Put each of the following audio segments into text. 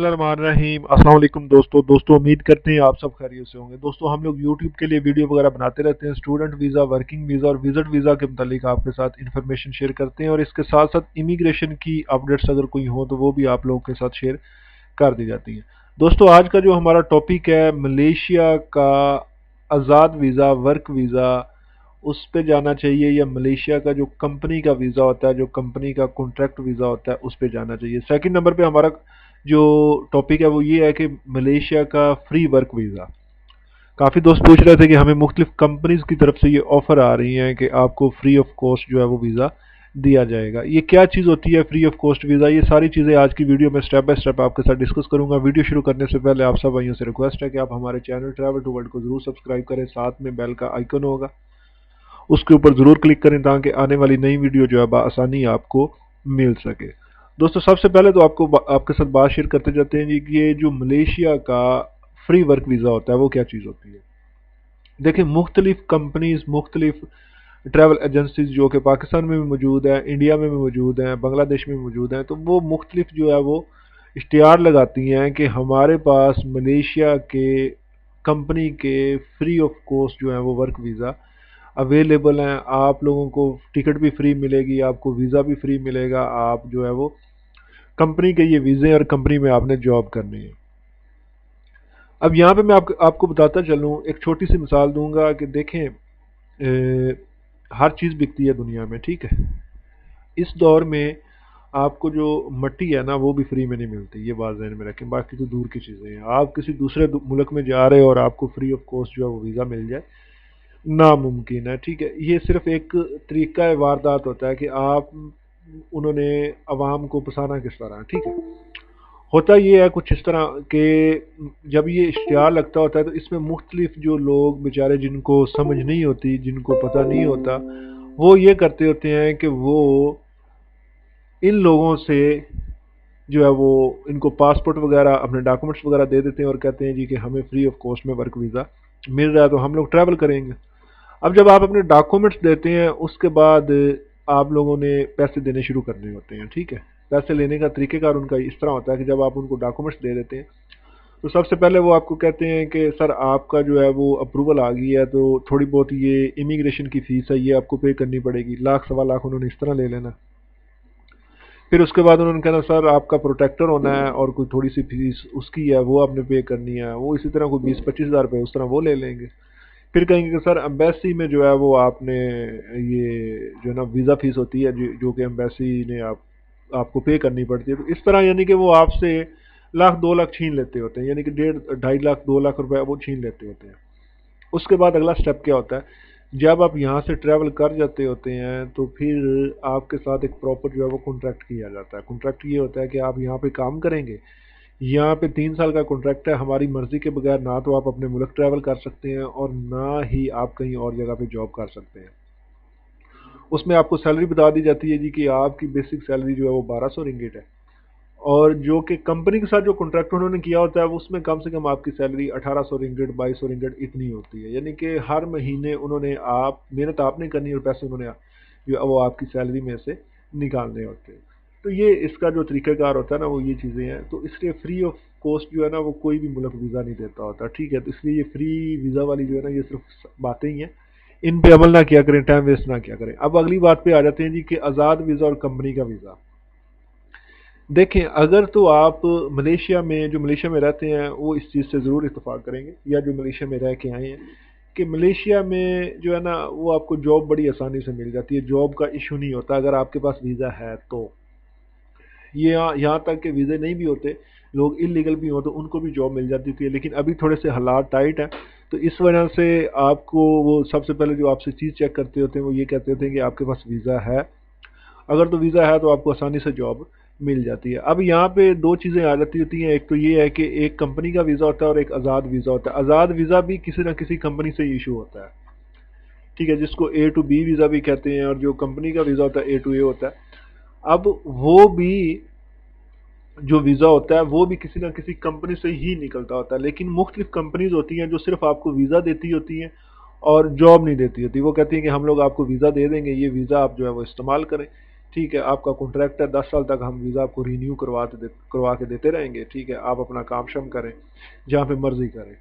रहीम अस्सलाम वालेकुम दोस्तों उम्मीद करते हैं आप सब खैरियत से होंगे। दोस्तों हम लोग यूट्यूब के लिए वीडियो वगैरह बनाते रहते हैं। स्टूडेंट वीज़ा, वर्किंग वीज़ा और विजिट वीज़ा के मुतालिक आपके साथ इन्फॉर्मेशन शेयर करते हैं और इसके साथ साथ इमिग्रेशन की अपडेट्स अगर कोई हो तो वो भी आप लोगों के साथ शेयर कर दी जाती हैं। दोस्तों आज का जो हमारा टॉपिक है मलेशिया का आज़ाद वीज़ा, वर्क वीज़ा, उस पे जाना चाहिए या मलेशिया का जो कंपनी का वीज़ा होता है, जो कंपनी का कॉन्ट्रैक्ट वीज़ा होता है, उस पे जाना चाहिए। सेकंड नंबर पे हमारा जो टॉपिक है वो ये है कि मलेशिया का फ्री वर्क वीज़ा। काफ़ी दोस्त पूछ रहे थे कि हमें मुख्तलिफ कंपनीज की तरफ से ये ऑफ़र आ रही हैं कि आपको फ्री ऑफ कॉस्ट जो है वो वीज़ा दिया जाएगा। ये क्या चीज़ होती है फ्री ऑफ कॉस्ट वीज़ा? ये सारी चीज़ें आज की वीडियो में स्टेप बाय स्टेप आपके साथ डिस्कस करूंगा। वीडियो शुरू करने से पहले आप सब भाइयों से रिक्वेस्ट है कि आप हमारे चैनल ट्रैवल टू वर्ल्ड को ज़रूर सब्सक्राइब करें, साथ में बेल का आइकन होगा उसके ऊपर ज़रूर क्लिक करें ताकि आने वाली नई वीडियो जो है बआसानी आपको मिल सके। दोस्तों सबसे पहले तो आपको आपके साथ बात शेयर करते जाते हैं जी कि ये जो मलेशिया का फ्री वर्क वीज़ा होता है वो क्या चीज़ होती है। देखिए मुख्तलिफ कंपनीज, मुख्तलिफ ट्रैवल एजेंसीज जो कि पाकिस्तान में भी मौजूद है, इंडिया में भी मौजूद हैं, बांग्लादेश में भी मौजूद हैं, तो वो मुख्तलिफ जो है वो इश्तिहार लगाती हैं कि हमारे पास मलेशिया के कंपनी के फ्री ऑफ कॉस्ट जो है वो वर्क वीज़ा अवेलेबल हैं। आप लोगों को टिकट भी फ्री मिलेगी, आपको वीज़ा भी फ्री मिलेगा, आप जो है वो कंपनी के ये वीज़े और कंपनी में आपने जॉब करनी है। अब यहाँ पे मैं आपको बताता चलूँ, एक छोटी सी मिसाल दूंगा कि देखें हर चीज़ बिकती है दुनिया में, ठीक है। इस दौर में आपको जो मट्टी है ना वो भी फ्री में नहीं मिलती, ये बात ज़हन में रखें। बाकी तो दूर की चीज़ें हैं, आप किसी दूसरे मुल्क में जा रहे हो और आपको फ्री ऑफ कॉस्ट जो है वो वीज़ा मिल जाए, नामुमकिन है, ठीक है। ये सिर्फ एक तरीका वारदात होता है कि आप उन्होंने अवाम को फंसाना किस तरह, ठीक है। होता ये है कुछ इस तरह कि जब ये इश्तिहार लगता होता है तो इसमें मुख्तलिफ जो लोग बेचारे जिनको समझ नहीं होती, जिनको पता नहीं होता, वो ये करते होते हैं कि वो इन लोगों से जो है वो इनको पासपोर्ट वगैरह, अपने डॉक्यूमेंट्स वगैरह दे देते हैं और कहते हैं जी कि हमें फ्री ऑफ कॉस्ट में वर्क वीज़ा मिल रहा है तो हम लोग ट्रैवल करेंगे। अब जब आप अपने डॉक्यूमेंट्स देते हैं उसके बाद आप लोगों ने पैसे देने शुरू करने होते हैं, ठीक है। पैसे लेने का तरीक़ेकार उनका इस तरह होता है कि जब आप उनको डॉक्यूमेंट्स दे देते हैं तो सबसे पहले वो आपको कहते हैं कि सर आपका जो है वो अप्रूवल आ गई है तो थोड़ी बहुत ये इमिग्रेशन की फ़ीस है ये आपको पे करनी पड़ेगी, लाख सवा लाख उन्होंने इस तरह ले लेना। फिर उसके बाद उन्होंने कहना सर आपका प्रोटेक्टर होना है और कोई थोड़ी सी फीस उसकी है वो आपने पे करनी है, वो इसी तरह कोई 20-25 हज़ार रुपये उस तरह वो ले लेंगे। फिर कहेंगे कि सर एम्बेसी में जो है वो आपने ये जो है ना वीज़ा फीस होती है जो कि एम्बेसी ने आपको पे करनी पड़ती है। तो इस तरह यानी कि वो आपसे लाख 2 लाख छीन लेते होते हैं, यानी कि 1.5 2 लाख 2 लाख रुपए वो छीन लेते होते हैं। उसके बाद अगला स्टेप क्या होता है, जब आप यहाँ से ट्रैवल कर जाते होते हैं तो फिर आपके साथ एक प्रॉपर जो है वो कॉन्ट्रैक्ट किया जाता है। कॉन्ट्रैक्ट ये होता है कि आप यहाँ पे काम करेंगे, यहाँ पे 3 साल का कॉन्ट्रैक्ट है, हमारी मर्जी के बगैर ना तो आप अपने मुल्क ट्रैवल कर सकते हैं और ना ही आप कहीं और जगह पे जॉब कर सकते हैं। उसमें आपको सैलरी बता दी जाती है जी कि आपकी बेसिक सैलरी जो है वो 1200 रिंगिट है, और जो कि कंपनी के साथ जो कॉन्ट्रैक्ट उन्होंने किया होता है उसमें कम से कम आपकी सैलरी 1800 रिंगिट 2200 रिंगिट इतनी होती है। यानी कि हर महीने उन्होंने आप मेहनत आपने करनी है और पैसे उन्होंने जो है वो आपकी सैलरी में से निकालने होते हैं। तो ये इसका जो तरीक़ाकार होता है ना वो ये चीज़ें हैं। तो इसलिए फ्री ऑफ कॉस्ट जो है ना वो कोई भी मुल्क वीज़ा नहीं देता होता, ठीक है। तो इसलिए ये फ्री वीज़ा वाली जो है ना ये सिर्फ बातें ही हैं, इन पे अमल ना किया करें, टाइम वेस्ट ना किया करें। अब अगली बात पे आ जाते हैं जी कि आज़ाद वीज़ा और कंपनी का वीज़ा। देखें अगर तो आप मलेशिया में, जो मलेशिया में रहते हैं वो इस चीज़ से ज़रूर इत्तेफाक करेंगे, या जो मलेशिया में रह के आए हैं, कि मलेशिया में जो है ना वो आपको जॉब बड़ी आसानी से मिल जाती है, जॉब का इशू नहीं होता अगर आपके पास वीज़ा है तो। ये यहाँ तक कि वीज़े नहीं भी होते, लोग इलीगल भी हों तो उनको भी जॉब मिल जाती थी, लेकिन अभी थोड़े से हालात टाइट हैं। तो इस वजह से आपको वो सबसे पहले जो आपसे चीज़ चेक करते होते हैं वो ये कहते होते हैं कि आपके पास वीज़ा है। अगर तो वीज़ा है तो आपको आसानी से जॉब मिल जाती है। अब यहाँ पे दो चीज़ें आ जाती होती हैं, एक तो ये है कि एक कंपनी का वीज़ा होता है और एक आज़ाद वीज़ा होता है। आज़ाद वीज़ा भी किसी न किसी कंपनी से इशू होता है, ठीक है, जिसको ए टू बी वीज़ा भी कहते हैं, और जो कंपनी का वीज़ा होता है ए टू ए होता है। अब वो भी जो वीज़ा होता है वो भी किसी ना किसी कंपनी से ही निकलता होता है, लेकिन मुख्तलिफ कंपनीज होती हैं जो सिर्फ आपको वीज़ा देती होती हैं और जॉब नहीं देती होती। वो कहती हैं कि हम लोग आपको वीज़ा दे देंगे, ये वीज़ा आप जो है वो इस्तेमाल करें। ٹھیک ہے، آپ کا کانٹریکٹ ہے 10 سال تک ہم ویزا آپ کو رینیو کروا کے دیتے رہیں گے، ٹھیک ہے، آپ اپنا کام شم کریں جہاں پہ مرضی کریں۔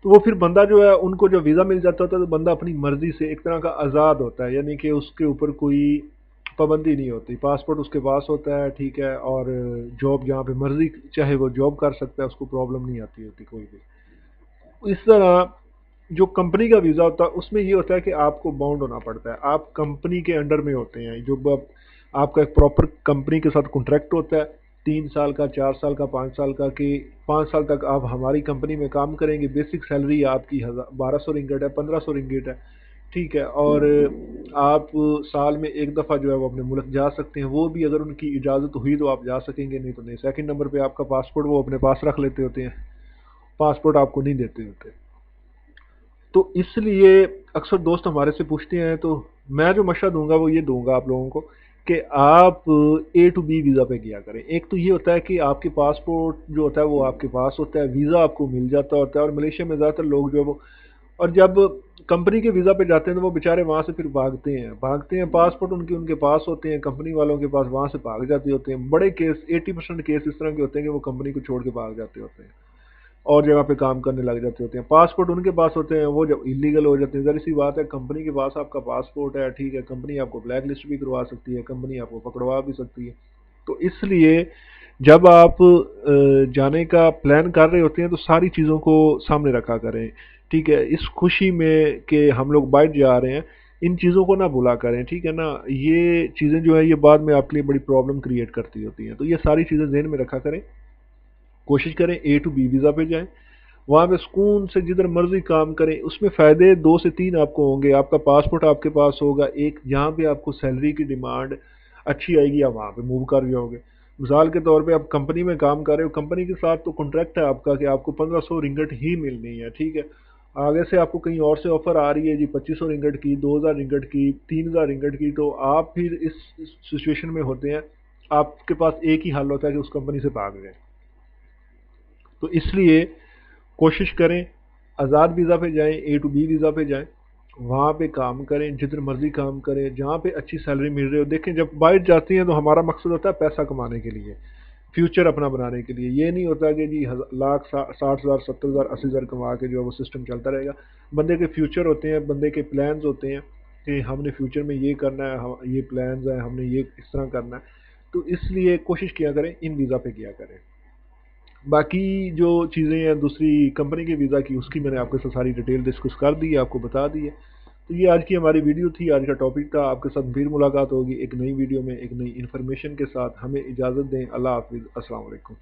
تو وہ پھر بندہ جو ہے ان کو جو ویزا مل جاتا ہوتا ہے تو بندہ اپنی مرضی سے ایک طرح کا آزاد ہوتا ہے، یعنی کہ اس کے اوپر کوئی پابندی نہیں ہوتی، پاسپورٹ اس کے پاس ہوتا ہے، ٹھیک ہے، اور جاب جہاں پہ مرضی چاہے وہ جاب کر سکتا ہے، اس کو پرابلم نہیں آتی ہوتی کوئی بھی۔ اس طرح جو کمپنی کا ویزا ہوتا ہے اس میں یہ ہوتا ہے کہ آپ کو باؤنڈ ہونا پڑتا ہے، آپ کمپنی کے انڈر میں ہوتے ہیں، جو آپ کا ایک پراپر کمپنی کے ساتھ کانٹریکٹ ہوتا ہے، 3 سال کا، 4 سال کا، 5 سال کا، کہ 5 سال تک آپ ہماری کمپنی میں کام کریں گے، بیسک سیلری آپ کی 1200 رنگٹ ہے، 1500 رنگٹ ہے، ٹھیک ہے، اور آپ سال میں ایک دفعہ جو ہے وہ اپنے ملک جا سکتے ہیں، وہ بھی اگر ان کی اجازت ہوئی تو آپ جا سکیں گے، نہیں تو نہیں۔ سیکنڈ نمبر پہ آپ کا پاسپورٹ وہ اپنے پاس رکھ لیتے ہوتے ہیں، پاسپورٹ آپ کو نہیں دیتے ہوتے۔ تو اس لیے اکثر دوست ہمارے سے پوچھتے ہیں، تو میں جو مشورہ دوں گا وہ یہ دوں گا آپ لوگوں کو کہ آپ A to B ویزا پہ کیا کریں۔ ایک تو یہ ہوتا ہے کہ آپ کے پاسپورٹ جو ہوتا ہے وہ آپ کے پاس ہوتا ہے، ویزا آپ کو مل جاتا ہوتا ہے، اور ملیشیا میں زیادہ تر لوگ جو ہے وہ، اور جب کمپنی کے ویزا پہ جاتے ہیں تو وہ بیچارے وہاں سے پھر بھاگتے ہیں، پاسپورٹ ان کے پاس ہوتے ہیں، کمپنی والوں کے پاس، وہاں سے بھاگ جاتے ہوتے ہیں، بڑے کیس 80% کیس اس طرح کے ہوتے ہیں کہ وہ کمپنی کو چھوڑ کے بھاگ جاتے ہوتے ہیں اور جگہ پہ کام کرنے لگ جاتے ہوتے ہیں، پاسپورٹ ان کے پاس ہوتے ہیں، وہ جب انلیگل ہو جاتے ہیں، ظاہر سی بات ہے، کمپنی کے پاس آپ کا پاسپورٹ ہے، ٹھیک ہے، کمپنی آپ کو بلیک لسٹ بھی کروا سکتی ہے، کمپنی آپ کو پکڑوا بھی سکتی ہے۔ تو اس لیے جب آپ جانے کا پلان کر رہے ہوتے ہیں تو ساری چیزوں کو سامنے رکھا کریں، ٹھیک ہے، اس خوشی میں کہ ہم لوگ باہر جا رہے ہیں ان چیزوں کو نہ بھولا کریں، ٹھیک ہے نا، یہ چیزیں جو ہے یہ بعد میں آپ کے لیے بڑی پرابلم کریٹ کرتی ہوتی ہیں، تو یہ ساری چیزیں ذہن میں رکھا کریں، کوشش کریں A to B ویزا پہ جائیں، وہاں پہ سکون سے جدھر مرضی کام کریں، اس میں فائدے 2 سے 3 آپ کو ہوں گے، آپ کا پاسپورٹ آپ کے پاس ہوگا، ایک جہاں پہ آپ کو سیلری کی ڈیمانڈ اچھی آئے گی آپ وہاں پہ موو کر جاؤ گے۔ مثال کے طور پہ آپ کمپنی میں کام کر رہے ہو، کمپنی کے ساتھ تو کانٹریکٹ ہے آپ کا کہ آپ کو 1500 رنگٹ ہی ملنی ہے، ٹھیک ہے، آگے سے آپ کو کہیں اور سے آفر آ رہی ہے جی 2500 رنگٹ کی، 2000 رنگٹ کی، 3000 رنگٹ کی، تو آپ پھر اس سچویشن میں ہوتے ہیں، آپ کے پاس ایک ہی حل ہوتا ہے کہ اس کمپنی سے بھاگ جائیں۔ تو اس لیے کوشش کریں آزاد ویزا پہ جائیں، A to B ویزا پہ جائیں، وہاں پہ کام کریں، جتنے مرضی کام کریں، جہاں پہ اچھی سیلری مل رہی ہو۔ دیکھیں جب باہر جاتے ہیں تو ہمارا مقصد ہوتا ہے پیسہ کمانے کے لیے، فیوچر اپنا بنانے کے لیے، یہ نہیں ہوتا کہ جی لاکھ 60,000 70,000 80,000 کما کے جو ہے وہ سسٹم چلتا رہے گا۔ بندے کے فیوچر ہوتے ہیں، بندے کے پلانز ہوتے ہیں کہ ہم نے فیوچر میں یہ کرنا ہے، یہ پلانز ہیں، ہم نے یہ اس طرح کرنا ہے، تو اس لیے کوشش کیا کریں ان ویزا پہ کیا کریں۔ باقی جو چیزیں ہیں دوسری کمپنی کے ویزا کی، اس کی میں نے آپ کے ساتھ ساری ڈیٹیل ڈسکس کر دی ہے، آپ کو بتا دی ہے۔ تو یہ آج کی ہماری ویڈیو تھی، آج کا ٹاپک تھا، آپ کے ساتھ پھر ملاقات ہوگی ایک نئی ویڈیو میں ایک نئی انفارمیشن کے ساتھ۔ ہمیں اجازت دیں، اللہ حافظ، السلام علیکم۔